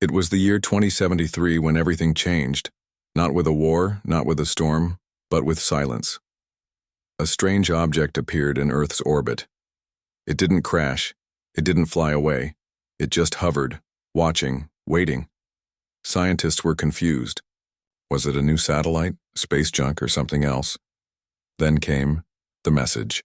It was the year 2073 when everything changed, not with a war, not with a storm, but with silence. A strange object appeared in Earth's orbit. It didn't crash, it didn't fly away, it just hovered, watching, waiting. Scientists were confused. Was it a new satellite, space junk, or something else? Then came the message.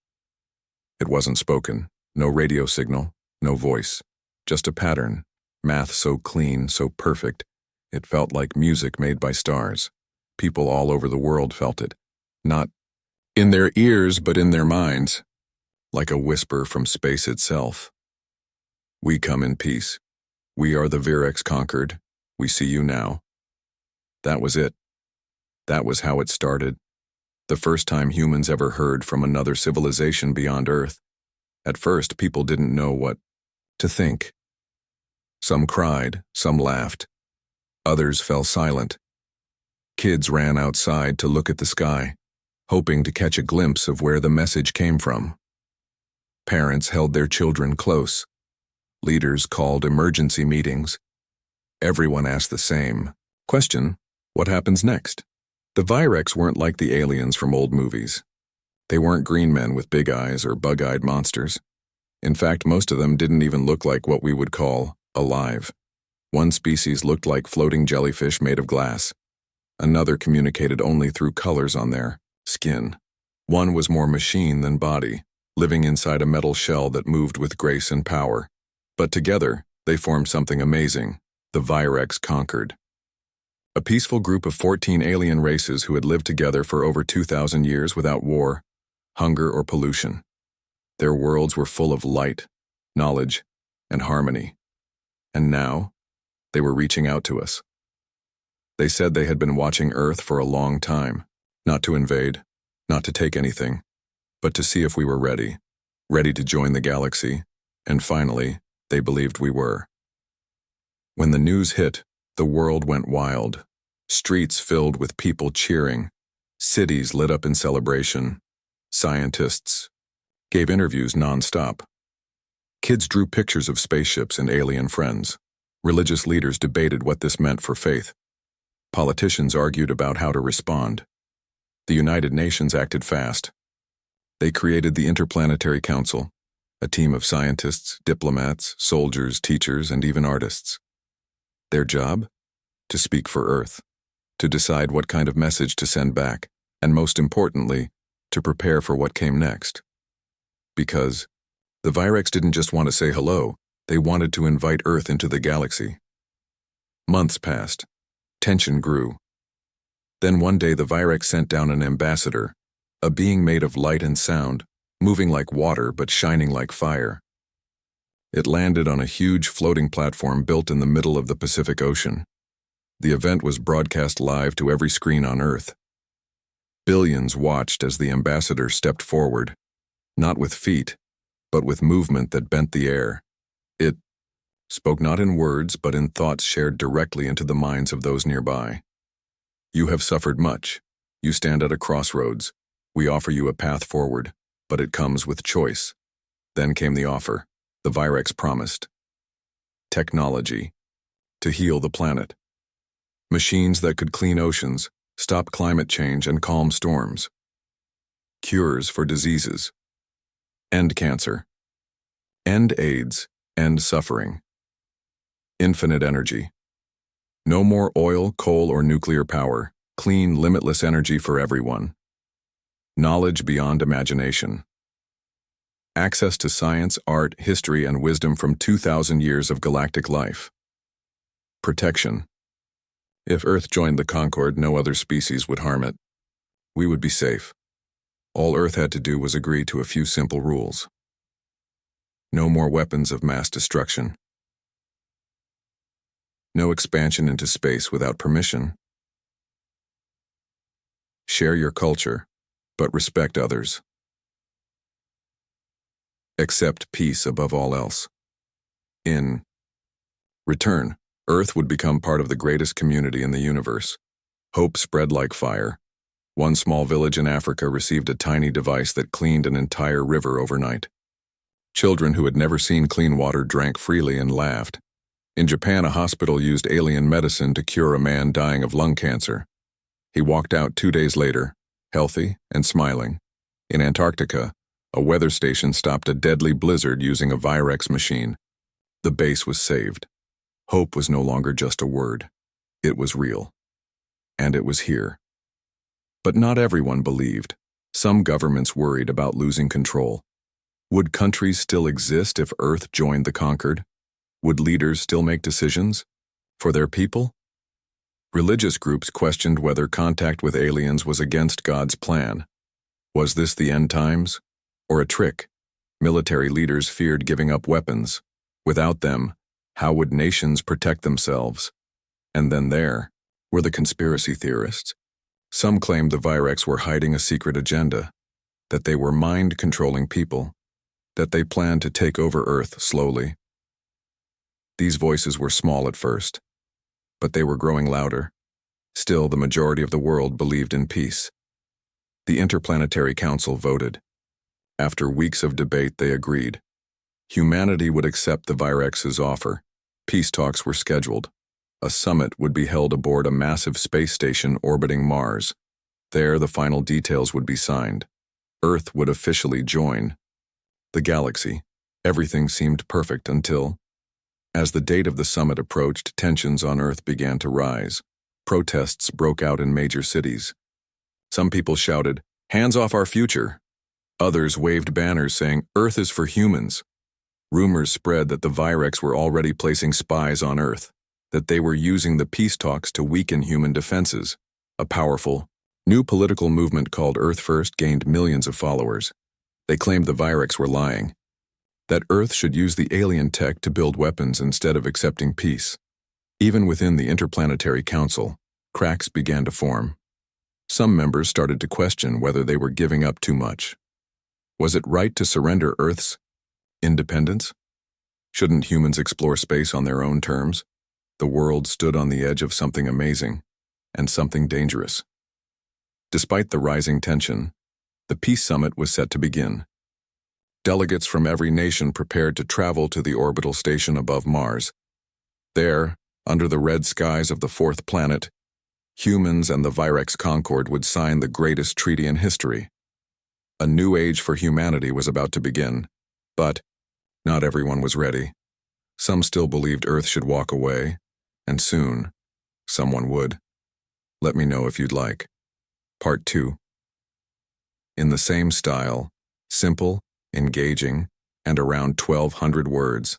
It wasn't spoken, no radio signal, no voice, just a pattern, math so clean, so perfect, it felt like music made by stars. People all over the world felt it, not in their ears but in their minds, like a whisper from space itself. We come in peace. We are the Virex conquered. We see you now. That was it. That was how it started. The first time humans ever heard from another civilization beyond Earth. At first, people didn't know what to think. Some cried, some laughed. Others fell silent. Kids ran outside to look at the sky, hoping to catch a glimpse of where the message came from. Parents held their children close. Leaders called emergency meetings. Everyone asked the same question: what happens next? The Virex weren't like the aliens from old movies. They weren't green men with big eyes or bug-eyed monsters. In fact, most of them didn't even look like what we would call alive. One species looked like floating jellyfish made of glass. Another communicated only through colors on their skin. One was more machine than body, living inside a metal shell that moved with grace and power. But together, they formed something amazing. The Virex conquered. A peaceful group of 14 alien races who had lived together for over 2,000 years without war, hunger, or pollution. Their worlds were full of light, knowledge, and harmony. And now, they were reaching out to us. They said they had been watching Earth for a long time, not to invade, not to take anything, but to see if we were ready to join the galaxy, and finally, they believed we were. When the news hit, the world went wild. Streets filled with people cheering, cities lit up in celebration. Scientists gave interviews non-stop. Kids drew pictures of spaceships and alien friends. Religious leaders debated what this meant for faith. Politicians argued about how to respond. The United Nations acted fast. They created the Interplanetary Council, a team of scientists, diplomats, soldiers, teachers, and even artists. Their job? To speak for Earth, to decide what kind of message to send back, and most importantly, to prepare for what came next. Because the Virex didn't just want to say hello, they wanted to invite Earth into the galaxy. Months passed. Tension grew. Then one day the Virex sent down an ambassador, a being made of light and sound, moving like water but shining like fire. It landed on a huge floating platform built in the middle of the Pacific Ocean. The event was broadcast live to every screen on Earth. Billions watched as the ambassador stepped forward, not with feet, but with movement that bent the air. It spoke not in words, but in thoughts shared directly into the minds of those nearby. You have suffered much. You stand at a crossroads. We offer you a path forward, but it comes with choice. Then came the offer. The Virex promised. Technology. To heal the planet. Machines that could clean oceans, stop climate change, and calm storms. Cures for diseases. End cancer. End AIDS. End suffering. Infinite energy. No more oil, coal, or nuclear power. Clean, limitless energy for everyone. Knowledge beyond imagination. Access to science, art, history, and wisdom from 2,000 years of galactic life. Protection. If Earth joined the Concord, no other species would harm it. We would be safe. All Earth had to do was agree to a few simple rules. No more weapons of mass destruction. No expansion into space without permission. Share your culture, but respect others. Accept peace above all else. In return, Earth would become part of the greatest community in the universe. Hope spread like fire. One small village in Africa received a tiny device that cleaned an entire river overnight. Children who had never seen clean water drank freely and laughed. In Japan, a hospital used alien medicine to cure a man dying of lung cancer. He walked out 2 days later, healthy and smiling. In Antarctica, a weather station stopped a deadly blizzard using a Virex machine. The base was saved. Hope was no longer just a word. It was real. And it was here. But not everyone believed. Some governments worried about losing control. Would countries still exist if Earth joined the conquered? Would leaders still make decisions? For their people? Religious groups questioned whether contact with aliens was against God's plan. Was this the end times? Or a trick? Military leaders feared giving up weapons. Without them, how would nations protect themselves? And then there were the conspiracy theorists. Some claimed the Virex were hiding a secret agenda, that they were mind-controlling people, that they planned to take over Earth slowly. These voices were small at first, but they were growing louder. Still, the majority of the world believed in peace. The Interplanetary Council voted. After weeks of debate, they agreed. Humanity would accept the Virex's offer. Peace talks were scheduled. A summit would be held aboard a massive space station orbiting Mars. There, the final details would be signed. Earth would officially join the galaxy. Everything seemed perfect until, as the date of the summit approached, tensions on Earth began to rise. Protests broke out in major cities. Some people shouted, "Hands off our future!" Others waved banners saying, "Earth is for humans." Rumors spread that the Virex were already placing spies on Earth, that they were using the peace talks to weaken human defenses. A powerful, new political movement called Earth First gained millions of followers. They claimed the Virex were lying, that Earth should use the alien tech to build weapons instead of accepting peace. Even within the Interplanetary Council, cracks began to form. Some members started to question whether they were giving up too much. Was it right to surrender Earth's independence? Shouldn't humans explore space on their own terms? The world stood on the edge of something amazing and something dangerous. Despite the rising tension, the Peace Summit was set to begin. Delegates from every nation prepared to travel to the orbital station above Mars. There, under the red skies of the fourth planet, humans and the Virex Concord would sign the greatest treaty in history. A new age for humanity was about to begin, but not everyone was ready. Some still believed Earth should walk away, and soon, someone would. Let me know if you'd like. Part 2. In the same style, simple, engaging, and around 1,200 words.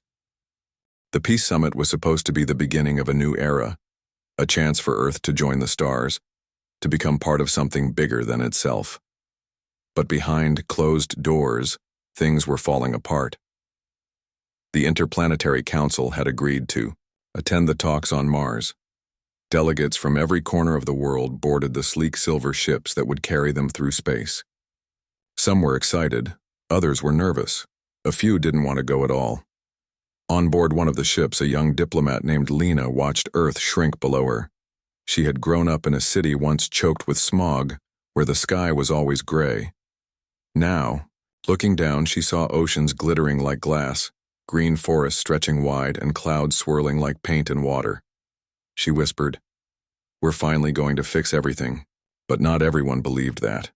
The Peace Summit was supposed to be the beginning of a new era, a chance for Earth to join the stars, to become part of something bigger than itself. But behind closed doors, things were falling apart. The Interplanetary Council had agreed to attend the talks on Mars. Delegates from every corner of the world boarded the sleek silver ships that would carry them through space. Some were excited, others were nervous. A few didn't want to go at all. On board one of the ships, a young diplomat named Lena watched Earth shrink below her. She had grown up in a city once choked with smog, where the sky was always gray. Now, looking down, she saw oceans glittering like glass, green forests stretching wide, and clouds swirling like paint in water. She whispered, "We're finally going to fix everything." But not everyone believed that.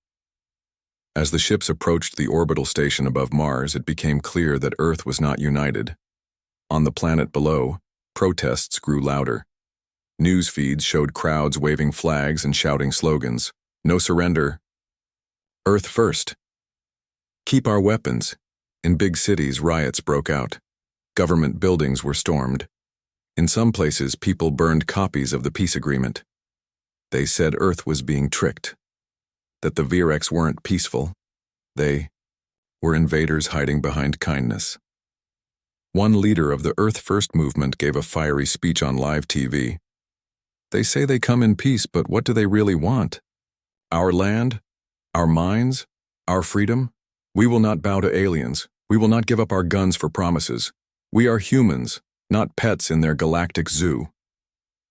As the ships approached the orbital station above Mars, it became clear that Earth was not united. On the planet below, protests grew louder. News feeds showed crowds waving flags and shouting slogans. "No surrender," "Earth first," "Keep our weapons." In big cities, riots broke out. Government buildings were stormed. In some places, people burned copies of the peace agreement. They said Earth was being tricked, that the Virex weren't peaceful. They were invaders hiding behind kindness. One leader of the Earth First movement gave a fiery speech on live TV. "They say they come in peace, but what do they really want? Our land? Our mines? Our freedom? We will not bow to aliens. We will not give up our guns for promises. We are humans, not pets in their galactic zoo."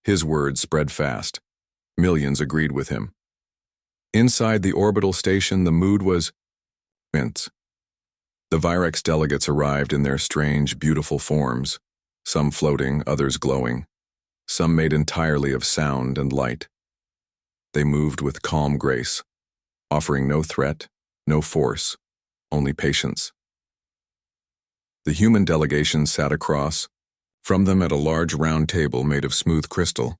His words spread fast. Millions agreed with him. Inside the orbital station, the mood was tense. The Virex delegates arrived in their strange, beautiful forms. some floating, others glowing, some made entirely of sound and light. They moved with calm grace, offering no threat, no force, only patience. The human delegation sat across from them at a large round table made of smooth crystal.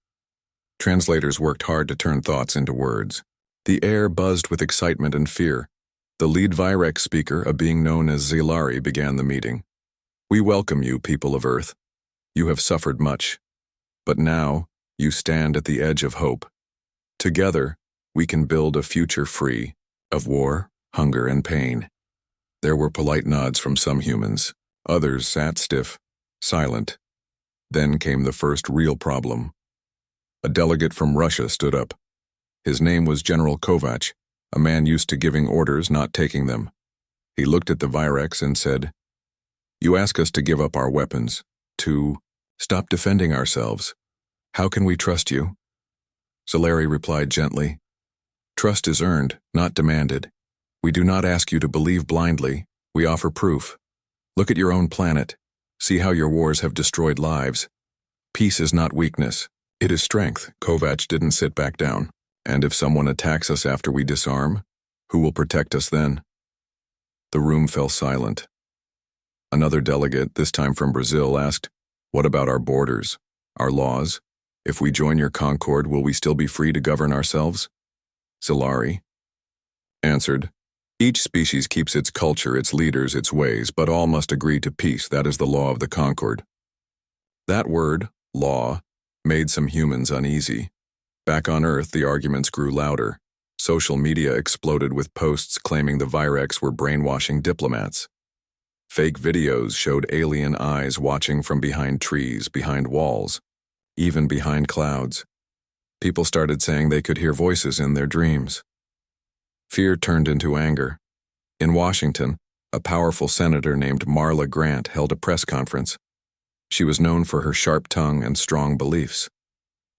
Translators worked hard to turn thoughts into words. The air buzzed with excitement and fear. The lead Virex speaker, a being known as Zilari, began the meeting. "We welcome you, people of Earth. You have suffered much. But now, you stand at the edge of hope. Together, we can build a future free of war, hunger, and pain." There were polite nods from some humans. Others sat stiff, silent. Then came the first real problem. A delegate from Russia stood up. His name was General Kovac, a man used to giving orders, not taking them. He looked at the Virex and said, "You ask us to give up our weapons, to stop defending ourselves. How can we trust you?" Zilari replied gently, "Trust is earned, not demanded. We do not ask you to believe blindly, we offer proof. Look at your own planet. See how your wars have destroyed lives. Peace is not weakness, it is strength." Kovac didn't sit back down. "And if someone attacks us after we disarm, who will protect us then?" The room fell silent. Another delegate, this time from Brazil, asked, "What about our borders, our laws? If we join your concord, will we still be free to govern ourselves?" Zilari answered, "Each species keeps its culture, its leaders, its ways, but all must agree to peace. That is the law of the concord." That word, law, made some humans uneasy. Back on Earth, the arguments grew louder. Social media exploded with posts claiming the Virex were brainwashing diplomats. Fake videos showed alien eyes watching from behind trees, behind walls, even behind clouds. People started saying they could hear voices in their dreams. Fear turned into anger. In Washington, a powerful senator named Marla Grant held a press conference. She was known for her sharp tongue and strong beliefs.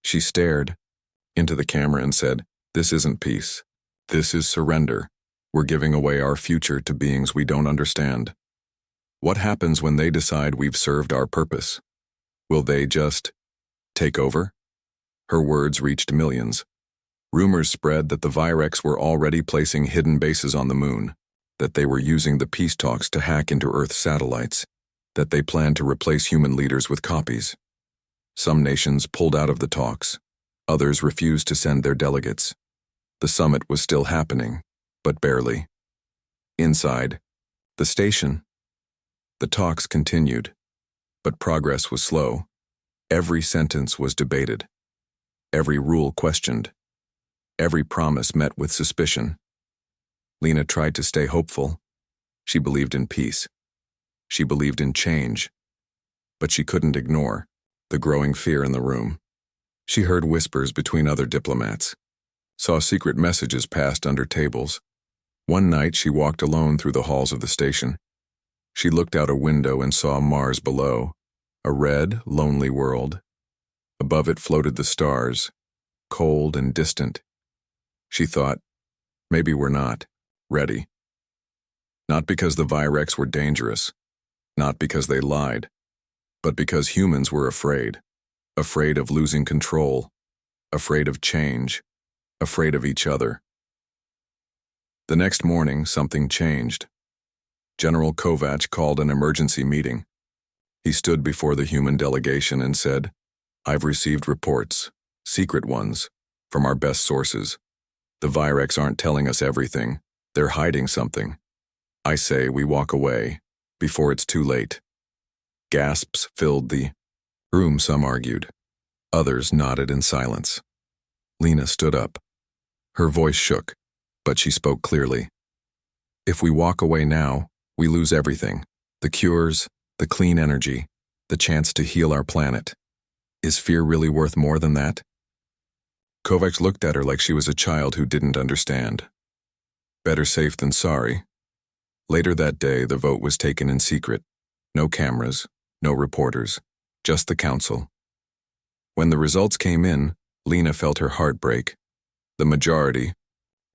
She stared into the camera and said, "This isn't peace. This is surrender. We're giving away our future to beings we don't understand. What happens when they decide we've served our purpose? Will they just take over?" Her words reached millions. Rumors spread that the Virex were already placing hidden bases on the moon, that they were using the peace talks to hack into Earth's satellites, that they planned to replace human leaders with copies. Some nations pulled out of the talks. Others refused to send their delegates. The summit was still happening, but barely. Inside the station, the talks continued, but progress was slow. Every sentence was debated. Every rule questioned. Every promise met with suspicion. Lena tried to stay hopeful. She believed in peace. She believed in change. But she couldn't ignore the growing fear in the room. She heard whispers between other diplomats, saw secret messages passed under tables. One night she walked alone through the halls of the station. She looked out a window and saw Mars below, a red, lonely world. Above it floated the stars, cold and distant. She thought, maybe we're not ready. Not because the Virex were dangerous, not because they lied, but because humans were afraid. Afraid of losing control, afraid of change, afraid of each other. The next morning, something changed. General Kovac called an emergency meeting. He stood before the human delegation and said, "I've received reports, secret ones, from our best sources. The Virex aren't telling us everything. They're hiding something. I say we walk away, before it's too late." Gasps filled the room, some argued. Others nodded in silence. Lena stood up. Her voice shook, but she spoke clearly. "If we walk away now, we lose everything. The cures, the clean energy, the chance to heal our planet. Is fear really worth more than that?" Kovacs looked at her like she was a child who didn't understand. Better safe than sorry. Later that day, the vote was taken in secret. No cameras, no reporters, just the council. When the results came in, Lena felt her heart break. The majority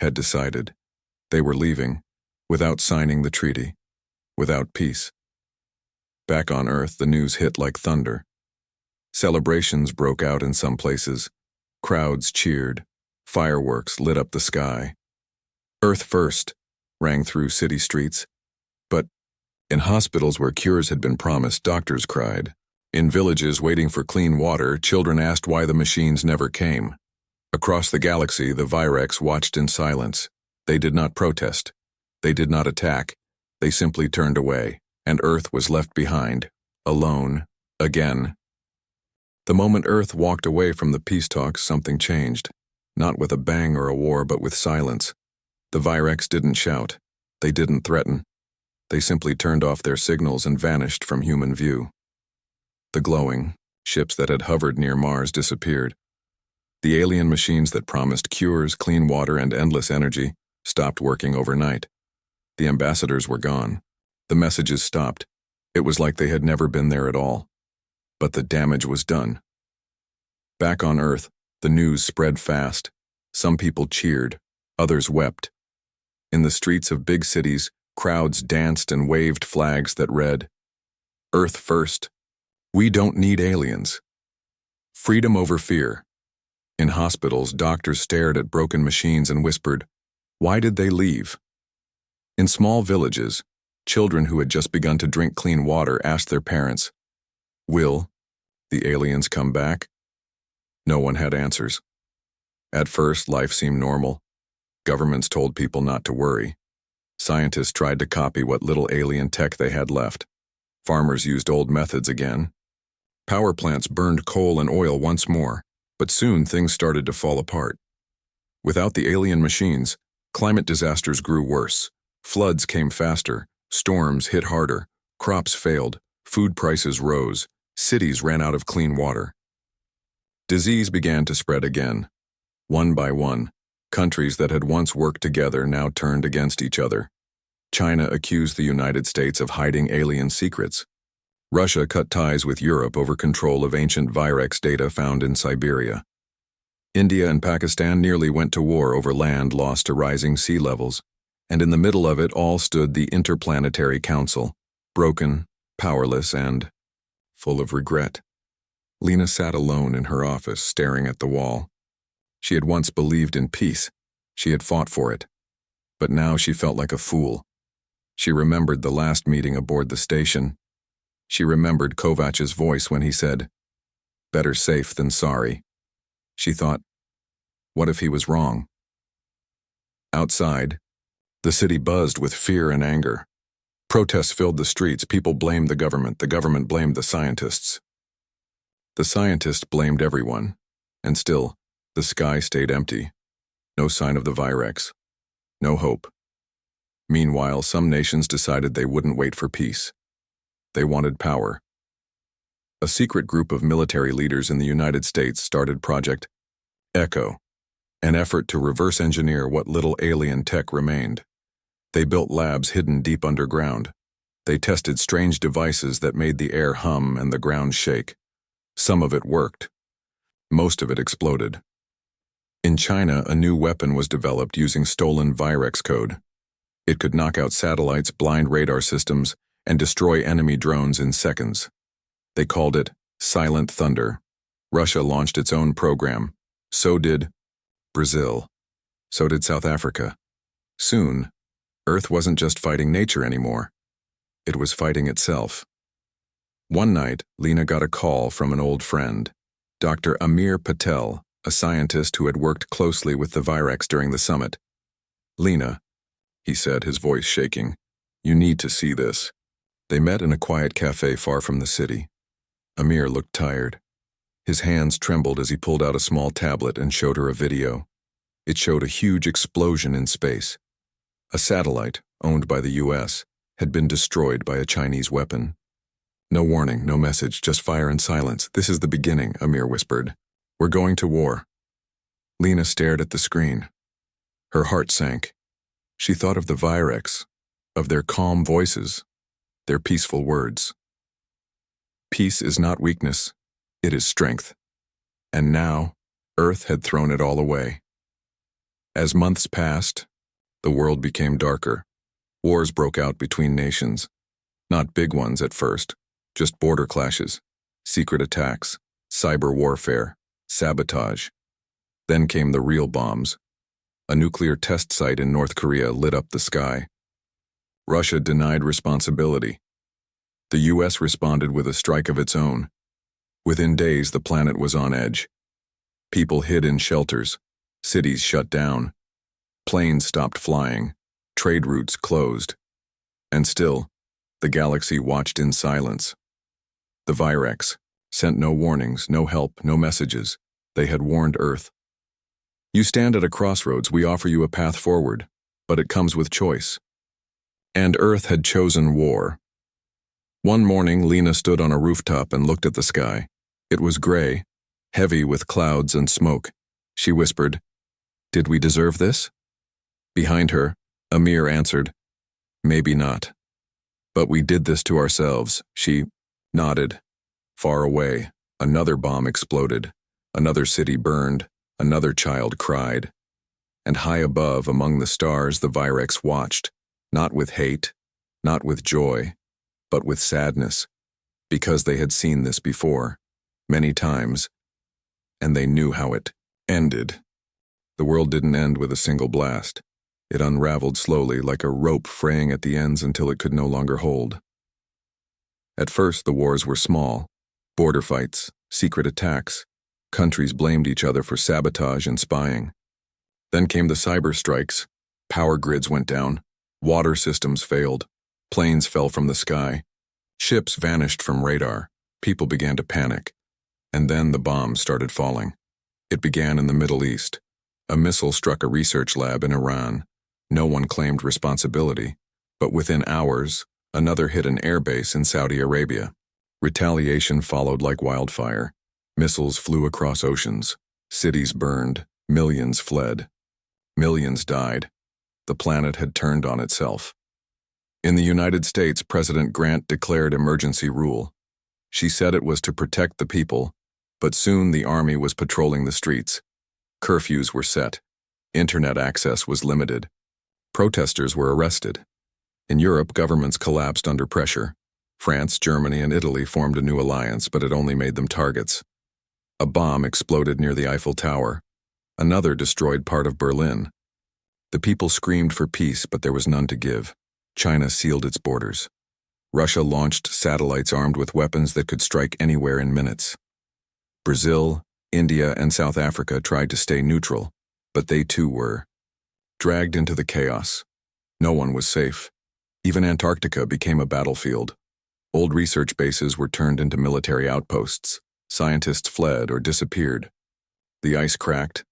had decided. They were leaving, without signing the treaty, without peace. Back on Earth, the news hit like thunder. Celebrations broke out in some places. Crowds cheered. Fireworks lit up the sky. Earth first rang through city streets. But in hospitals where cures had been promised, doctors cried. In villages waiting for clean water, children asked why the machines never came. Across the galaxy, the Virex watched in silence. They did not protest. They did not attack. They simply turned away, and Earth was left behind, alone, again. The moment Earth walked away from the peace talks, something changed. Not with a bang or a war, but with silence. The Virex didn't shout. They didn't threaten. They simply turned off their signals and vanished from human view. The glowing ships that had hovered near Mars disappeared. The alien machines that promised cures, clean water, and endless energy stopped working overnight. The ambassadors were gone. The messages stopped. It was like they had never been there at all. But the damage was done. Back on Earth, the news spread fast. Some people cheered, others wept. In the streets of big cities, crowds danced and waved flags that read, "Earth first. We don't need aliens. Freedom over fear." In hospitals, doctors stared at broken machines and whispered, "Why did they leave?" In small villages, children who had just begun to drink clean water asked their parents, "Will the aliens come back?" No one had answers. At first, life seemed normal. Governments told people not to worry. Scientists tried to copy what little alien tech they had left. Farmers used old methods again. Power plants burned coal and oil once more, but soon things started to fall apart. Without the alien machines, climate disasters grew worse. Floods came faster, storms hit harder, crops failed, food prices rose, cities ran out of clean water. Disease began to spread again. One by one, countries that had once worked together now turned against each other. China accused the United States of hiding alien secrets. Russia cut ties with Europe over control of ancient Virex data found in Siberia. India and Pakistan nearly went to war over land lost to rising sea levels, and in the middle of it all stood the Interplanetary Council, broken, powerless, and full of regret. Lena sat alone in her office, staring at the wall. She had once believed in peace. She had fought for it. But now she felt like a fool. She remembered the last meeting aboard the station. She remembered Kovach's voice when he said, "Better safe than sorry." She thought, what if he was wrong? Outside, the city buzzed with fear and anger. Protests filled the streets. People blamed the government blamed the scientists. The scientists blamed everyone, and still, the sky stayed empty. No sign of the Virex. No hope. Meanwhile, some nations decided they wouldn't wait for peace. They wanted power. A secret group of military leaders in the United States started Project Echo, an effort to reverse engineer what little alien tech remained. They built labs hidden deep underground. They tested strange devices that made the air hum and the ground shake. Some of it worked. Most of it exploded. In China, a new weapon was developed using stolen Virex code. It could knock out satellites, blind radar systems, and destroy enemy drones in seconds. They called it Silent Thunder. Russia launched its own program. So did Brazil. So did South Africa. Soon, Earth wasn't just fighting nature anymore. It was fighting itself. One night, Lena got a call from an old friend, Dr. Amir Patel, a scientist who had worked closely with the Virex during the summit. "Lena," he said, his voice shaking, "you need to see this." They met in a quiet cafe far from the city. Amir looked tired. His hands trembled as he pulled out a small tablet and showed her a video. It showed a huge explosion in space. A satellite, owned by the US, had been destroyed by a Chinese weapon. "No warning, no message, just fire and silence. This is the beginning," Amir whispered. "We're going to war." Lena stared at the screen. Her heart sank. She thought of the Virex, of their calm voices, their peaceful words. Peace is not weakness, it is strength. And now, Earth had thrown it all away. As months passed, the world became darker. Wars broke out between nations. Not big ones at first, just border clashes, secret attacks, cyber warfare, sabotage. Then came the real bombs. A nuclear test site in North Korea lit up the sky. Russia denied responsibility. The US responded with a strike of its own. Within days, the planet was on edge. People hid in shelters. Cities shut down. Planes stopped flying. Trade routes closed. And still, the galaxy watched in silence. The Virex sent no warnings, no help, no messages. They had warned Earth. You stand at a crossroads, we offer you a path forward, but it comes with choice. And Earth had chosen war. One morning, Lena stood on a rooftop and looked at the sky. It was gray, heavy with clouds and smoke. She whispered, "Did we deserve this?" Behind her, Amir answered, "Maybe not. But we did this to ourselves." She nodded. Far away, another bomb exploded. Another city burned. Another child cried. And high above, among the stars, the Virex watched, not with hate, not with joy, but with sadness, because they had seen this before, many times, and they knew how it ended. The world didn't end with a single blast. It unraveled slowly, like a rope fraying at the ends until it could no longer hold. At first, the wars were small. Border fights, secret attacks. Countries blamed each other for sabotage and spying. Then came the cyber strikes. Power grids went down. Water systems failed. Planes fell from the sky. Ships vanished from radar. People began to panic. And then the bombs started falling. It began in the Middle East. A missile struck a research lab in Iran. No one claimed responsibility, but within hours, another hit an airbase in Saudi Arabia. Retaliation followed like wildfire. Missiles flew across oceans. Cities burned. Millions fled. Millions died. The planet had turned on itself. In the United States, President Grant declared emergency rule. She said it was to protect the people, but soon the army was patrolling the streets. Curfews were set. Internet access was limited. Protesters were arrested. In Europe, governments collapsed under pressure. France, Germany, and Italy formed a new alliance, but it only made them targets. A bomb exploded near the Eiffel Tower. Another destroyed part of Berlin. The people screamed for peace, but there was none to give. China sealed its borders. Russia launched satellites armed with weapons that could strike anywhere in minutes. Brazil, India, and South Africa tried to stay neutral, but they too were dragged into the chaos. No one was safe. Even Antarctica became a battlefield. Old research bases were turned into military outposts. Scientists fled or disappeared. The ice cracked,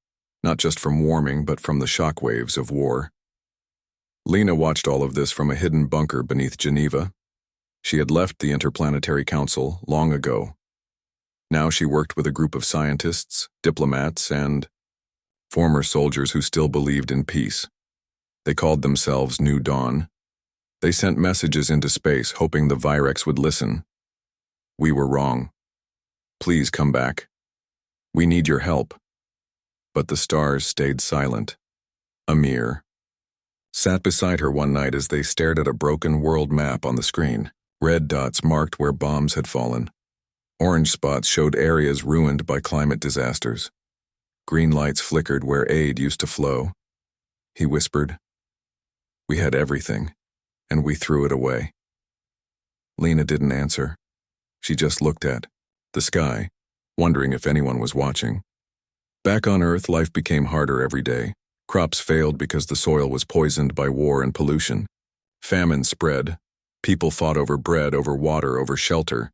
not just from warming, but from the shock waves of war. Lena watched all of this from a hidden bunker beneath Geneva. She had left the Interplanetary Council long ago. Now she worked with a group of scientists, diplomats, and former soldiers who still believed in peace. They called themselves New Dawn. They sent messages into space, hoping the Virex would listen. "We were wrong. Please come back. We need your help." But the stars stayed silent. Amir sat beside her one night as they stared at a broken world map on the screen. Red dots marked where bombs had fallen. Orange spots showed areas ruined by climate disasters. Green lights flickered where aid used to flow. He whispered, "We had everything, and we threw it away." Lena didn't answer. She just looked at the sky, wondering if anyone was watching. Back on Earth, life became harder every day. Crops failed because the soil was poisoned by war and pollution. Famine spread. People fought over bread, over water, over shelter.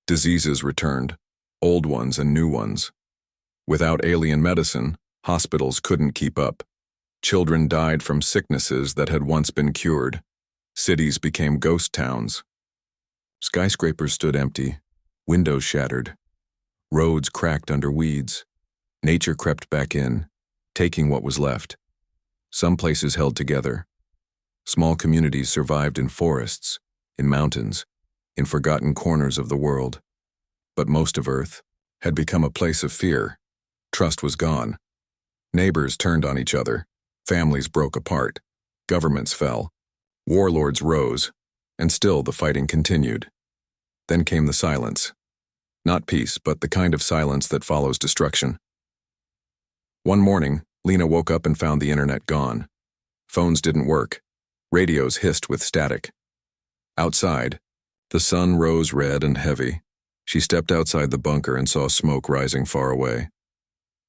Diseases returned, old ones and new ones. Without alien medicine, hospitals couldn't keep up. Children died from sicknesses that had once been cured. Cities became ghost towns. Skyscrapers stood empty, windows shattered. Roads cracked under weeds. Nature crept back in, taking what was left. Some places held together. Small communities survived in forests, in mountains, in forgotten corners of the world. But most of Earth had become a place of fear. Trust was gone. Neighbors turned on each other. Families broke apart. Governments fell. Warlords rose. And still the fighting continued. Then came the silence. Not peace, but the kind of silence that follows destruction. One morning, Lena woke up and found the internet gone. Phones didn't work. Radios hissed with static. Outside, the sun rose red and heavy. She stepped outside the bunker and saw smoke rising far away.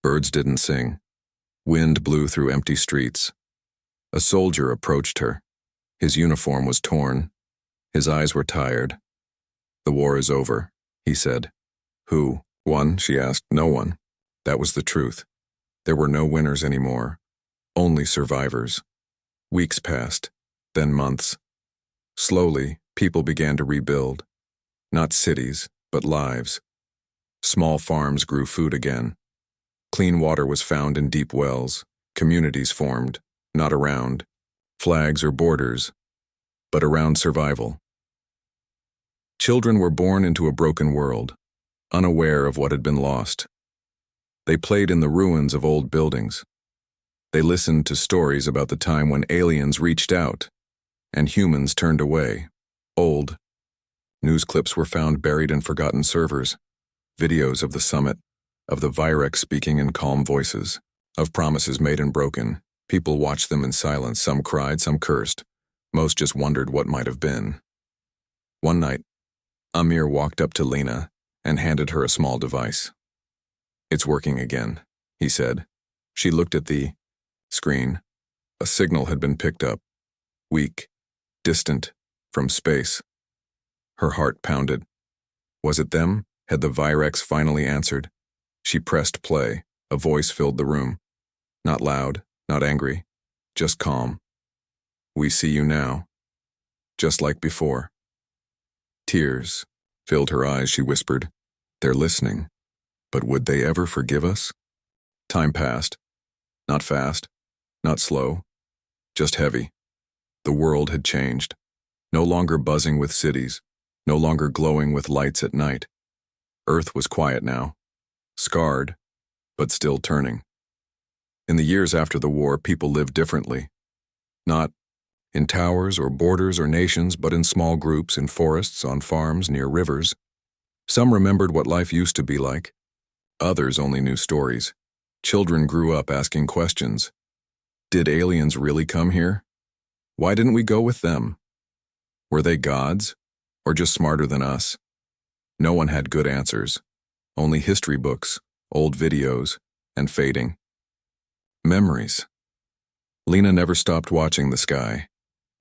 Birds didn't sing. Wind blew through empty streets. A soldier approached her. His uniform was torn. His eyes were tired. "The war is over," he said. "Who won?" she asked. "No one." That was the truth. There were no winners anymore. Only survivors. Weeks passed, then months. Slowly, people began to rebuild. Not cities, but lives. Small farms grew food again. Clean water was found in deep wells. Communities formed, not around flags or borders, but around survival. Children were born into a broken world, unaware of what had been lost. They played in the ruins of old buildings. They listened to stories about the time when aliens reached out and humans turned away. Old news clips were found buried in forgotten servers. Videos of the summit, of the Virex speaking in calm voices, of promises made and broken. People watched them in silence. Some cried, some cursed. Most just wondered what might have been. One night, Amir walked up to Lena and handed her a small device. "It's working again," he said. She looked at the screen. A signal had been picked up. Weak, distant, from space. Her heart pounded. Was it them? Had the Virex finally answered? She pressed play. A voice filled the room. Not loud, not angry, just calm. "We see you now." Just like before. Tears filled her eyes. She whispered, "They're listening. But would they ever forgive us?" Time passed. Not fast, not slow, just heavy. The world had changed. No longer buzzing with cities, no longer glowing with lights at night. Earth was quiet now, scarred, but still turning. In the years after the war, people lived differently. Not in towers or borders or nations, but in small groups, in forests, on farms, near rivers. Some remembered what life used to be like. Others only knew stories. Children grew up asking questions. Did aliens really come here? Why didn't we go with them? Were they gods, or just smarter than us? No one had good answers. Only history books, old videos, and fading memories. Lena never stopped watching the sky.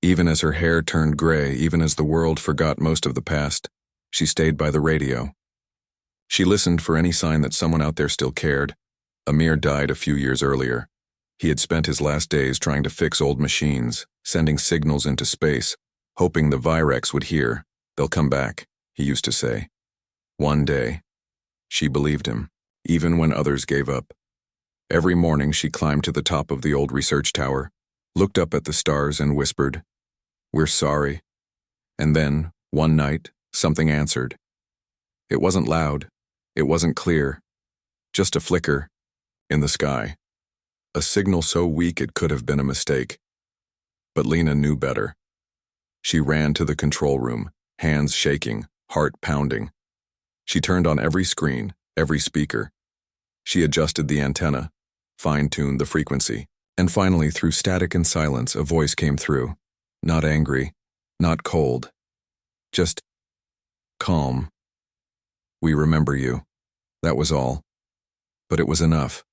Even as her hair turned gray, even as the world forgot most of the past, she stayed by the radio. She listened for any sign that someone out there still cared. Amir died a few years earlier. He had spent his last days trying to fix old machines, sending signals into space, hoping the Virex would hear. "They'll come back," he used to say. One day. She believed him, even when others gave up. Every morning she climbed to the top of the old research tower, looked up at the stars and whispered, "We're sorry." And then, one night, something answered. It wasn't loud. It wasn't clear. Just a flicker in the sky. A signal so weak it could have been a mistake. But Lena knew better. She ran to the control room, hands shaking, heart pounding. She turned on every screen, every speaker. She adjusted the antenna, fine-tuned the frequency, and finally, through static and silence, a voice came through. Not angry, not cold, just calm. "We remember you." That was all. But it was enough.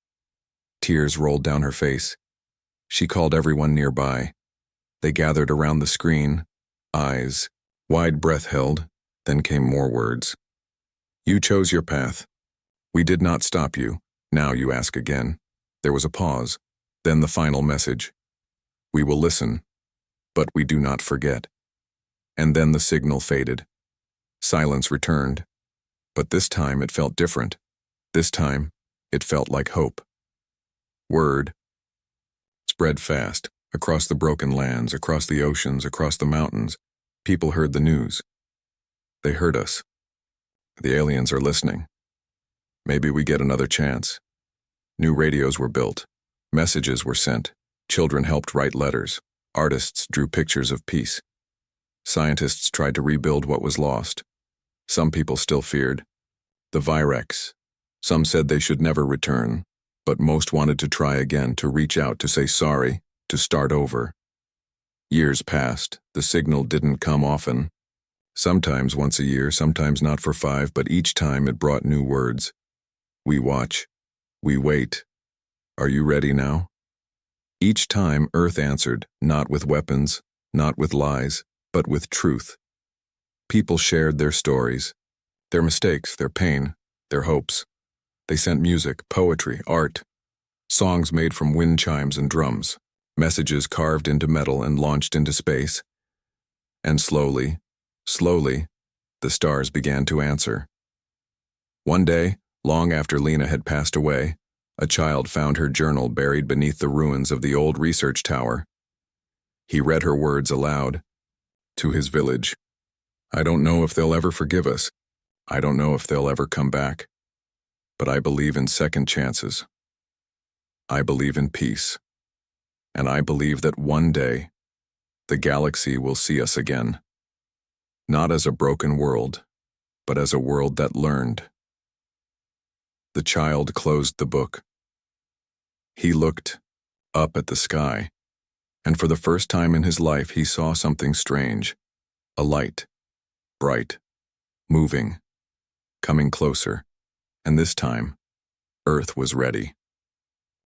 Tears rolled down her face. She called everyone nearby. They gathered around the screen, eyes, wide breath held, then came more words. "You chose your path. We did not stop you. Now you ask again." There was a pause, then the final message. "We will listen, but we do not forget." And then the signal faded. Silence returned. But this time it felt different. This time, it felt like hope. Word spread fast, across the broken lands, across the oceans, across the mountains. People heard the news. They heard us. The aliens are listening. Maybe we get another chance. New radios were built. Messages were sent. Children helped write letters. Artists drew pictures of peace. Scientists tried to rebuild what was lost. Some people still feared. The Virex. Some said they should never return, but most wanted to try again, to reach out, to say sorry, to start over. Years passed. The signal didn't come often. Sometimes once a year, sometimes not for 5, but each time it brought new words. We watch. We wait. Are you ready now? Each time Earth answered, not with weapons, not with lies, but with truth. People shared their stories, their mistakes, their pain, their hopes. They sent music, poetry, art, songs made from wind chimes and drums, messages carved into metal and launched into space. And slowly, the stars began to answer. One day, long after Lena had passed away, a child found her journal buried beneath the ruins of the old research tower. He read her words aloud. To his village. I don't know if they'll ever forgive us. I don't know if they'll ever come back. But I believe in second chances. I believe in peace. And I believe that one day, the galaxy will see us again. Not as a broken world, but as a world that learned. The child closed the book. He looked up at the sky, and for the first time in his life he saw something strange. A light, bright, moving, coming closer, and this time, Earth was ready.